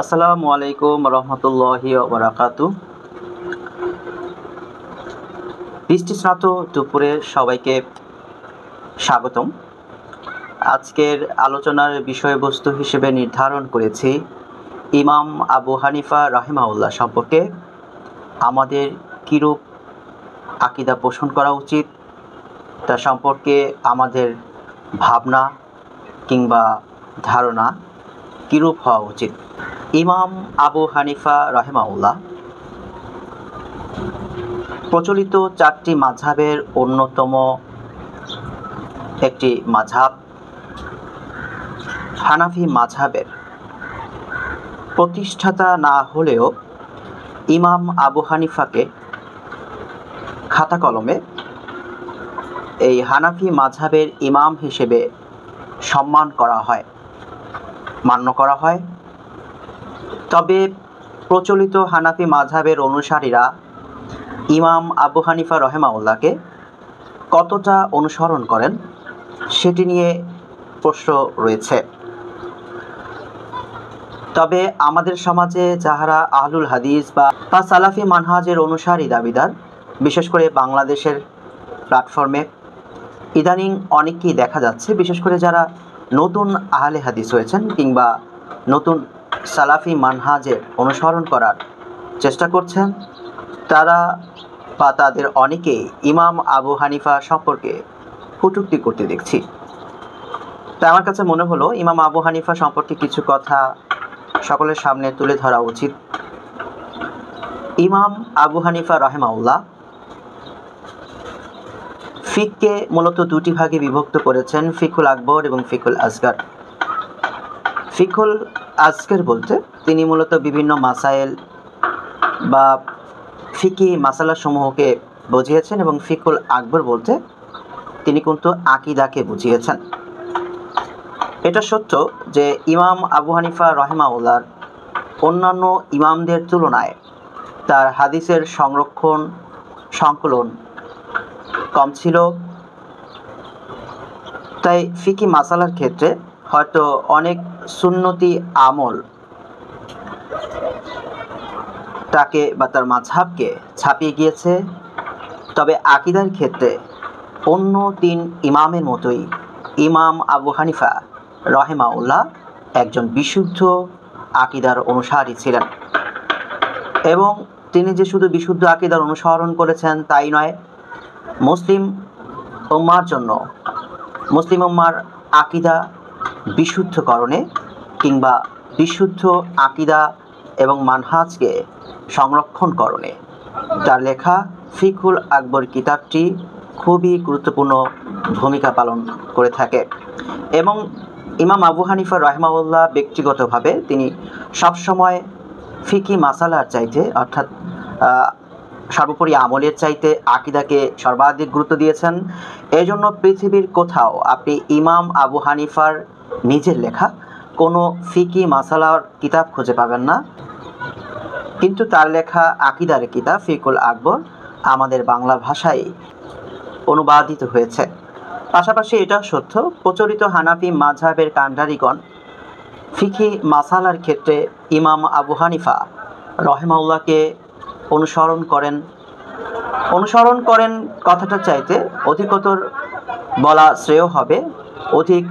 আসসালামু আলাইকুম রহমতুল্লাহি ওয়া বারাকাতু। বৃষ্টি স্নাত দুপুরে সবাইকে স্বাগতম। আজকের আলোচনার বিষয়বস্তু হিসেবে নির্ধারণ করেছি ইমাম আবু হানিফা রাহিমাহুল্লাহ সম্পর্কে আমাদের কিরূপ আকীদা পোষণ করা উচিত, তা সম্পর্কে আমাদের ভাবনা কিংবা ধারণা কিরূপ হওয়া উচিত। ইমাম আবু হানিফা রাহিমাহুল্লাহ প্রচলিত চারটি মাযহাবের অন্যতম একটি মাযহাব হানাফি মাযহাবের প্রতিষ্ঠাতা না হলেও ইমাম আবু হানিফাকে খাতা কলমে এই হানাফি মাযহাবের ইমাম হিসেবে সম্মান করা হয়, মান্য করা হয়। তবে প্রচলিত হানাফি মাযহাবের অনুসারীরা ইমাম আবু হানিফা রাহিমাহুল্লাহকে কতটা অনুসরণ করেন সেটি নিয়ে প্রশ্ন রয়েছে। তবে আমাদের সমাজে যাহারা আহলুল হাদিস বা সালাফি মানহাজের অনুসারী দাবিদার, বিশেষ করে বাংলাদেশের প্ল্যাটফর্মে ইদানিং অনেককেই দেখা যাচ্ছে, বিশেষ করে যারা নতুন আহলে হাদিস হয়েছেন কিংবা নতুন সালাফি মানহাজের অনুসরণ করার চেষ্টা করছেন, তারা বা তাদের অনেকেই ইমাম আবু হানিফা সম্পর্কে কটূক্তি করতে দেখছি। তাই আমার কাছে মনে হলো ইমাম আবু হানিফা সম্পর্কে কিছু কথা সকলের সামনে তুলে ধরা উচিত। ইমাম আবু হানিফা রাহিমাহুল্লাহ ফিককে মূলত দুটি ভাগে বিভক্ত করেছেন, ফিকুল আকবর এবং ফিকুল আসগার। ফিকুল আসগার বলতে তিনি মূলত বিভিন্ন মাসাইল বা ফিকি মাসালা সমূহকে বুঝিয়েছেন, এবং ফিকুল আকবর বলতে তিনি কিন্তু আকীদাকে বুঝিয়েছেন। এটা সত্য যে ইমাম আবু হানিফা রাহিমাহুল্লাহর অন্যান্য ইমামদের তুলনায় তার হাদিসের সংকলন কম ছিল। তাই ফিকি মাসালার ক্ষেত্রে হয়তো অনেক সুন্নতি আমল তাকে বা তার মাযহাবকে ছাপিয়ে গিয়েছে। তবে আকীদার ক্ষেত্রে অন্য তিন ইমামের মতোই ইমাম আবু হানিফা রাহিমাহুল্লাহ একজন বিশুদ্ধ আকীদার অনুসারী ছিলেন, এবং তিনি যে শুধু বিশুদ্ধ আকীদার অনুসরণ করেছেন তাই নয়, মুসলিম উম্মার জন্য মুসলিম উম্মার আকীদা বিশুদ্ধকরণে কিংবা বিশুদ্ধ আকীদা এবং মানহাজকে সংরক্ষণকরণে তার লেখা ফিকুল আকবর কিতাবটি খুবই গুরুত্বপূর্ণ ভূমিকা পালন করে থাকে। এবং ইমাম আবু হানিফা রাহিমাহুল্লাহ ব্যক্তিগতভাবে তিনি সবসময় ফিকি মাসালার চাইতে, অর্থাৎ সর্বোপরি আমলের চাইতে আকীদাকে সর্বাধিক গুরুত্ব দিয়েছেন। এই জন্য পৃথিবীর কোথাও আপনি ইমাম আবু হানিফার নিজের লেখা কোনো ফিকি মাসালার কিতাব খুঁজে পাবেন না, কিন্তু তার লেখা আকীদার কিতাব ফিকুল আকবর আমাদের বাংলা ভাষায় অনুবাদিত হয়েছে। পাশাপাশি এটা সত্য, প্রচলিত হানাফি মাযহাবের কান্ডারিগণ ফিকি মাসালার ক্ষেত্রে ইমাম আবু হানিফা রাহিমাহুল্লাহকে অনুসরণ করেন কথাটা চাইতে অধিকতর বলা শ্রেয় হবে, অধিক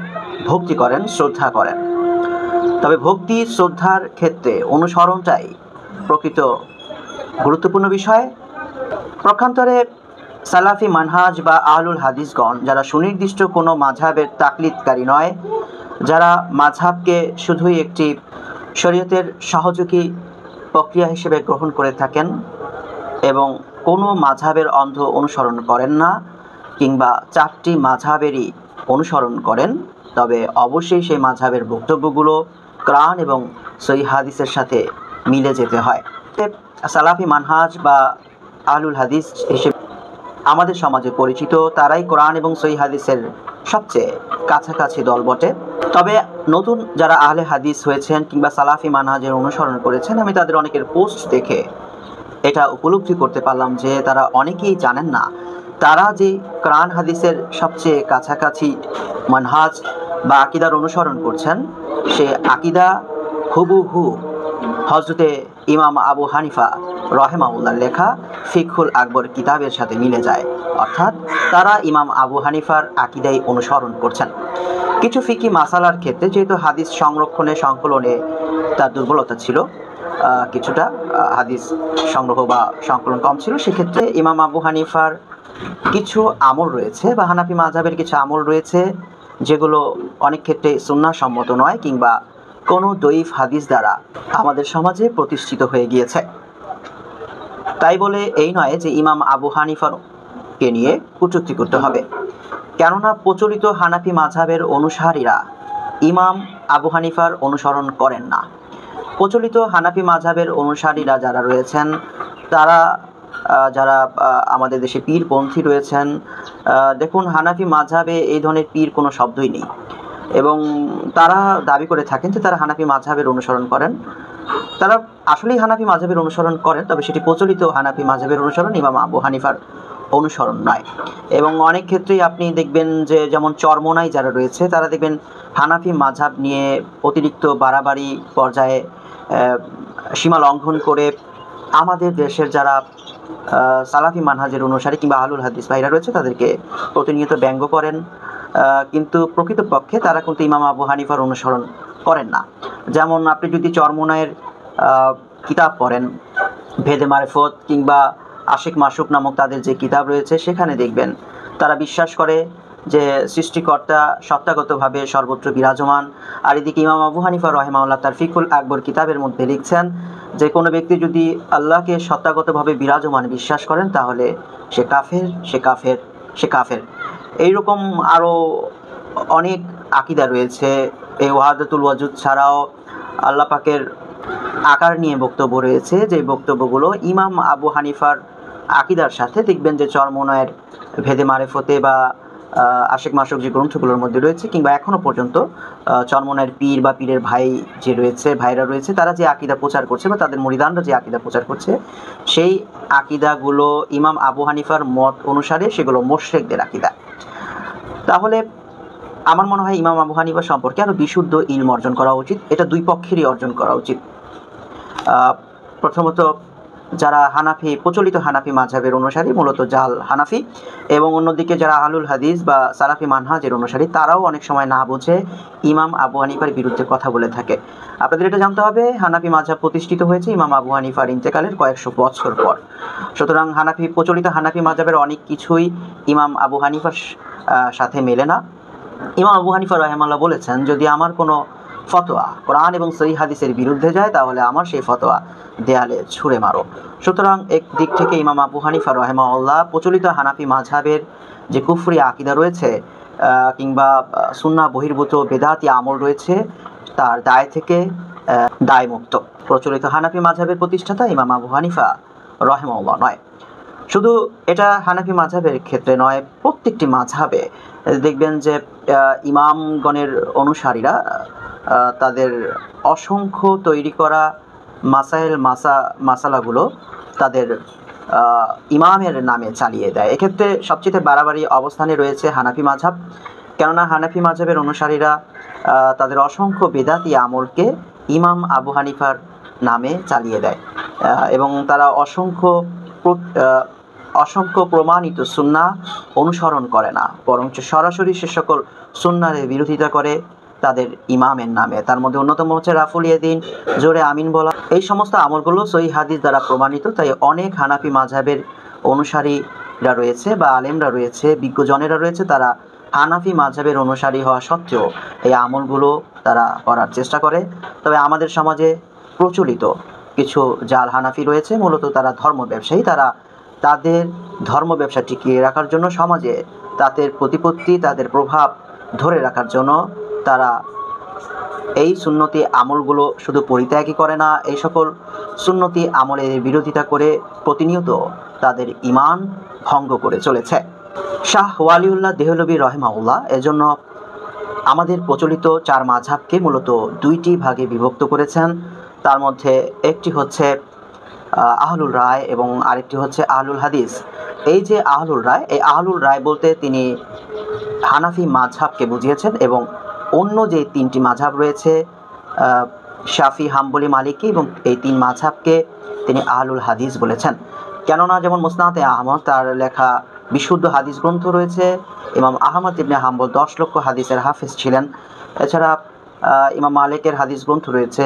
ভক্তি করেন, শ্রদ্ধা করেন। তবে ভক্তি শ্রদ্ধার ক্ষেত্রে অনুসরণটাই প্রকৃত গুরুত্বপূর্ণ বিষয়। পক্ষান্তরে সালাফি মানহাজ বা আহলুল হাদিসগণ যারা সুনির্দিষ্ট কোনো মাযহাবের তাকলিদকারী নয়, যারা মাযহাবকে শুধুই একটি শরীয়তের সহযোগী প্রক্রিয়া হিসেবে গ্রহণ করে থাকেন এবং কোনো মাযহাবের অন্ধ অনুসরণ করেন না, কিংবা চারটি মাযহাবেরই অনুসরণ করেন, তবে অবশ্যই সেই মাযহাবের বক্তব্যগুলো কোরআন এবং সহিহ হাদিসের সাথে মিলে যেতে হয়। সালাফি মানহাজ বা আহলুল হাদিস হিসেবে আমাদের সমাজে পরিচিত তারাই কোরআন এবং সহিহ হাদিসের সবচেয়ে কাছাকাছি দল বটে। তবে নতুন যারা আহলে হাদিস হয়েছেন কিংবা সালাফি মানহাজের অনুসরণ করেছেন, আমি তাদের অনেকের পোস্ট দেখে এটা উপলব্ধি করতে পারলাম যে তারা অনেকেই জানেন না তারা যে কোরআন হাদিসের সবচেয়ে কাছাকাছি মানহাজ বা আকীদার অনুসরণ করছেন, সে আকীদা হুবহু হজরতে ইমাম আবু হানিফা রহেমাউল্লাহর লেখা ফিকহুল আকবর কিতাবের সাথে মিলে যায়, অর্থাৎ তারা ইমাম আবু হানিফার আকীদাই অনুসরণ করছেন। কিছু ফিকি মাসালার ক্ষেত্রে যেহেতু হাদিস সংরক্ষণে সংকলনে তার দুর্বলতা ছিল, কিছুটা হাদিস সংগ্রহ বা সংকলন কম ছিল, সেক্ষেত্রে ইমাম আবু হানিফার কিছু আমল রয়েছে বা হানাফি মাযহাবের কিছু আমল রয়েছে যেগুলো অনেক ক্ষেত্রে সুন্নাহ সম্মত নয় কিংবা কোনো দঈফ হাদিস দ্বারা আমাদের সমাজে প্রতিষ্ঠিত হয়ে গিয়েছে। তাই বলে এই নয় যে ইমাম আবু হানিফাকে নিয়ে কটূক্তি করতে হবে, কেননা প্রচলিত হানাফি মাযহাবের অনুসারীরা ইমাম আবু হানিফার অনুসরণ করেন না। প্রচলিত হানাফি মাযহাবের অনুসারীরা যারা রয়েছেন, তারা যারা আমাদের দেশে পীরপন্থী রয়েছেন, দেখুন হানাফি মাযহাবে এই ধরনের পীর কোনো শব্দই নেই, এবং তারা দাবি করে থাকেন যে তারা হানাফি মাযহাবের অনুসরণ করেন। তারা আসলেই হানাফি মাযহাবের অনুসরণ করেন, তবে সেটি প্রচলিত হানাফি মাযহাবের অনুসরণ, ইমাম আবু হানিফার অনুসরণ নয়। এবং অনেক ক্ষেত্রেই আপনি দেখবেন যে যেমন চরমোনাই যারা রয়েছে, তারা দেখবেন হানাফি মাযহাব নিয়ে অতিরিক্ত বাড়াবাড়ি পর্যায়ে সীমা লঙ্ঘন করে আমাদের দেশের যারা সালাফি মানহাজের অনুসারী কিংবা আহলুল হাদিস ভাইরা রয়েছে তাদেরকে প্রতিনিয়ত ব্যঙ্গ করেন, কিন্তু প্রকৃতপক্ষে তারা কিন্তু ইমাম আবু হানিফার অনুসরণ করেন না। যেমন আপনি যদি চরমোনাইয়ের কিতাব পড়েন, ভেদে মারিফত কিংবা আশিক মাসুক নামক তাদের যে কিতাব রয়েছে, সেখানে দেখবেন তারা বিশ্বাস করে যে সৃষ্টিকর্তা সত্তাগতভাবে সর্বত্র বিরাজমান। আর এদিকে ইমাম আবু হানিফা রহিমাহুল্লাহ তার ফিকহুল আকবর কিতাবের মধ্যে লিখছেন যে কোনো ব্যক্তি যদি আল্লাহকে সত্তাগতভাবে বিরাজমান বিশ্বাস করেন তাহলে সে কাফের, সে কাফের, সে কাফের। এইরকম আরও অনেক আকীদা রয়েছে। এই ওয়াহাদাতুল ওয়াজুদ ছাড়াও আল্লাহ পাকের আকার নিয়ে বক্তব্য রয়েছে, যে বক্তব্যগুলো ইমাম আবু হানিফার আকীদার সাথে দেখবেন যে চরমোনায়ের ভেদে মারিফতে বা আশিক মাসুক যে গ্রন্থগুলোর মধ্যে রয়েছে, কিংবা এখনও পর্যন্ত চরমোনায়ের পীর বা পীরের ভাই যে রয়েছে, ভাইরা রয়েছে, তারা যে আকীদা প্রচার করছে বা তাদের মুরিদানরা যে আকীদা প্রচার করছে, সেই আকীদাগুলো ইমাম আবু হানিফার মত অনুসারে সেগুলো মুশরিকদের আকীদা। তাহলে আমার মনে হয় ইমাম আবু হানিফা সম্পর্কে আরও বিশুদ্ধ ইলম অর্জন করা উচিত। এটা দুই পক্ষেরই অর্জন করা উচিত। প্রথমত যারা হানাফি, প্রচলিত হানাফি মাযহাবের অনুসারী, মূলত জাল হানাফি, এবং অন্যদিকে যারা আহলুল হাদিস বা সালাফি মানহাজের অনুসারী, তারাও অনেক সময় না বুঝে ইমাম আবু হানিফার বিরুদ্ধে কথা বলে থাকে। আপনাদের এটা জানতে হবে, হানাফি মাযহাব প্রতিষ্ঠিত হয়েছে ইমাম আবু হানিফার ইন্তেকালের কয়েকশো বছর পর। সুতরাং প্রচলিত হানাফি মাযহাবের অনেক কিছুই ইমাম আবু হানিফার সাথে মেলে না। ইমাম আবু হানিফা রাহিমাহুল্লাহ বলেছেন, যদি আমার কোনো ফতোয়া কোরআন এবং সহিহ হাদিসের বিরুদ্ধে যায় তাহলে আমার সেই ফতোয়া দেয়ালে ছুঁড়ে মারো। সুতরাং এক দিক থেকে ইমাম আবু হানিফা রাহিমাহুল্লাহ প্রচলিত হানাফি মাযহাবের যে কুফরি আকীদা রয়েছে কিংবা সুন্নাহ বহির্ভূত বেদাতি আমল রয়েছে, তার দায় থেকে দায়মুক্ত। প্রচলিত হানাফি মাযহাবের প্রতিষ্ঠাতা ইমাম আবু হানিফা রাহিমাহুল্লাহ নয়। শুধু এটা হানাফি মাযহাবের ক্ষেত্রে নয়, প্রত্যেকটি মাযহাবে দেখবেন যে ইমামগণের অনুসারীরা তাদের অসংখ্য তৈরি করা মাসালাগুলো তাদের ইমামের নামে চালিয়ে দেয়। এক্ষেত্রে সবচেয়ে বাড়াবাড়ি অবস্থানে রয়েছে হানাফি মাযহাব, কেননা হানাফি মাযহাবের অনুসারীরা তাদের অসংখ্য বেদাতি আমলকে ইমাম আবু হানিফার নামে চালিয়ে দেয়, এবং তারা অসংখ্য প্রমাণিত সুন্নাহ অনুসরণ করে না, বরঞ্চ সরাসরি সে সকল সুন্নাহর বিরোধিতা করে তাদের ইমামের নামে। তার মধ্যে অন্যতম হচ্ছে রাফুল ইয়াদিন, জোরে আমিন বলা। এই সমস্ত আমলগুলো সহিহ হাদিস দ্বারা প্রমাণিত। তাই অনেক হানাফি মাযহাবের অনুসারীরা রয়েছে বা আলেমরা রয়েছে, বিজ্ঞজনেরা রয়েছে, তারা হানাফি মাযহাবের অনুসারী হওয়া সত্ত্বেও এই আমলগুলো তারা করার চেষ্টা করে। তবে আমাদের সমাজে প্রচলিত কিছু জাল হানাফি রয়েছে, মূলত তারা ধর্ম ব্যবসায়ী। তারা তাদের ধর্ম ব্যবসা টিকিয়ে রাখার জন্য, সমাজে তাদের প্রতিপত্তি, তাদের প্রভাব ধরে রাখার জন্য তারা এই সুন্নতি আমলগুলো শুধু পরিত্যাগই করে না, এই সকল সুন্নতি আমলের বিরোধিতা করে প্রতিনিয়ত তাদের ঈমান ভঙ্গ করে চলেছে। শাহ ওয়ালিউল্লাহ দেহলভী রাহিমাহুল্লাহ এজন্য আমাদের প্রচলিত চার মাযহাবকে মূলত দুইটি ভাগে বিভক্ত করেছেন। তার মধ্যে একটি হচ্ছে আহলুল রায় এবং আরেকটি হচ্ছে আহলুল হাদিস। এই যে আহলুল রায়, এই আহলুল রায় বলতে তিনি হানাফি মাযহাবকে বুঝিয়েছেন, এবং অন্য যে তিনটি মাযহাব রয়েছে শাফি, হাম্বলি, মালিকি এবং এই 3 মাযহাবকে তিনি আহলুল হাদিস বলেছেন। কেননা যেমন মুসনাদে আহমদ তার লেখা বিশুদ্ধ হাদিস গ্রন্থ রয়েছে। ইমাম আহমদ ইবনে হাম্বল 10 লক্ষ হাদিসের হাফেজ ছিলেন। এছাড়া ইমাম মালিকের হাদিস গ্রন্থ রয়েছে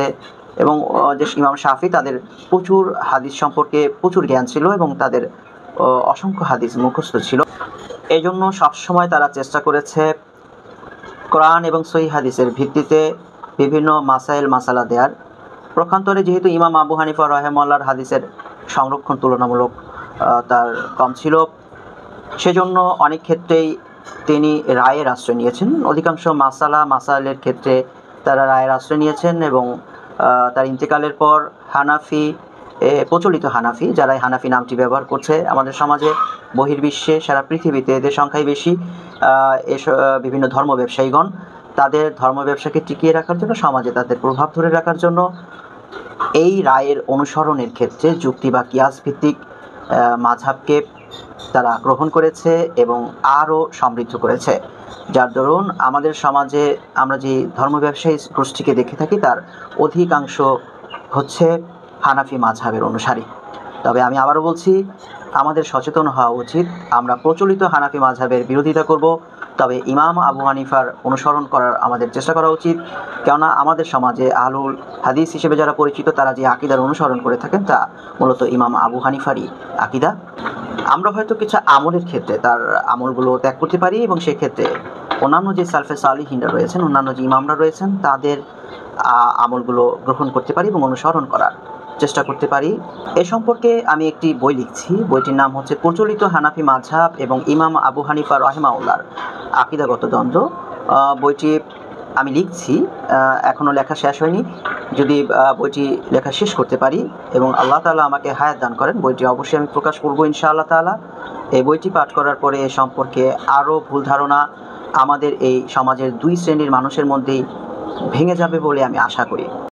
এবং যে ইমাম শাফি তাদের প্রচুর হাদিস সম্পর্কে প্রচুর জ্ঞান ছিল এবং তাদের অসংখ্য হাদিস মুখস্থ ছিল। এই জন্য সবসময় তারা চেষ্টা করেছে কোরআন এবং সহিহ হাদিসের ভিত্তিতে বিভিন্ন মাসালা দেওয়ার। পক্ষান্তরে যেহেতু ইমাম আবু হানিফা রাহিমাহুল্লাহর হাদিসের সংরক্ষণ তুলনামূলক তার কম ছিল, সেজন্য অনেক ক্ষেত্রেই তিনি রায়ের আশ্রয় নিয়েছেন। অধিকাংশ মাসাইলের ক্ষেত্রে তারা রায়ের আশ্রয় নিয়েছেন এবং তার ইন্তেকালের পর প্রচলিত হানাফি, যারা হানাফি নামটি ব্যবহার করছে আমাদের সমাজে, বহির্বিশ্বে, সারা পৃথিবীতে এদের সংখ্যাই বেশি, বিভিন্ন ধর্ম ব্যবসায়ীগণ তাদের ধর্ম ব্যবসাকে টিকিয়ে রাখার জন্য, সমাজে তাদের প্রভাব ধরে রাখার জন্য এই রায়ের অনুসরণের ক্ষেত্রে যুক্তি বা কিয়াস ভিত্তিক মাযহাবকে তারা গ্রহণ করেছে এবং আরও সমৃদ্ধ করেছে। যার দরুন আমাদের সমাজে আমরা যে ধর্ম ব্যবসায়ী গোষ্ঠীকে দেখে থাকি তার অধিকাংশ হচ্ছে হানাফি মাযহাবের অনুসারী। তবে আমি আবারও বলছি, আমাদের সচেতন হওয়া উচিত। আমরা প্রচলিত হানাফি মাযহাবের বিরোধিতা করব, তবে ইমাম আবু হানিফার অনুসরণ করার আমাদের চেষ্টা করা উচিত। কেননা আমাদের সমাজে আহলুল হাদিস হিসেবে যারা পরিচিত তারা যে আকীদার অনুসরণ করে থাকেন তা মূলত ইমাম আবু হানিফারই আকীদা। আমরা হয়তো কিছু আমলের ক্ষেত্রে তার আমলগুলো ত্যাগ করতে পারি এবং সেক্ষেত্রে অন্যান্য যে সালফে সালিহিনরা রয়েছেন, অন্যান্য যে ইমামরা রয়েছেন তাদের আমলগুলো গ্রহণ করতে পারি এবং অনুসরণ করার চেষ্টা করতে পারি। এ সম্পর্কে আমি একটি বই লিখছি। বইটির নাম হচ্ছে প্রচলিত হানাফি মাযহাব এবং ইমাম আবু হানিফা রাহিমাহুল্লাহর আকীদাগত দ্বন্দ্ব। বইটি আমি লিখছি, এখনও লেখা শেষ হয়নি। যদি বইটি লেখা শেষ করতে পারি এবং আল্লাহ তাআলা আমাকে হায়াত দান করেন, বইটি অবশ্যই আমি প্রকাশ করব ইনশাআল্লাহ তাআলা। এই বইটি পাঠ করার পরে এ সম্পর্কে আরও ভুল ধারণা আমাদের এই সমাজের 2 শ্রেণীর মানুষের মধ্যেই ভেঙে যাবে বলে আমি আশা করি।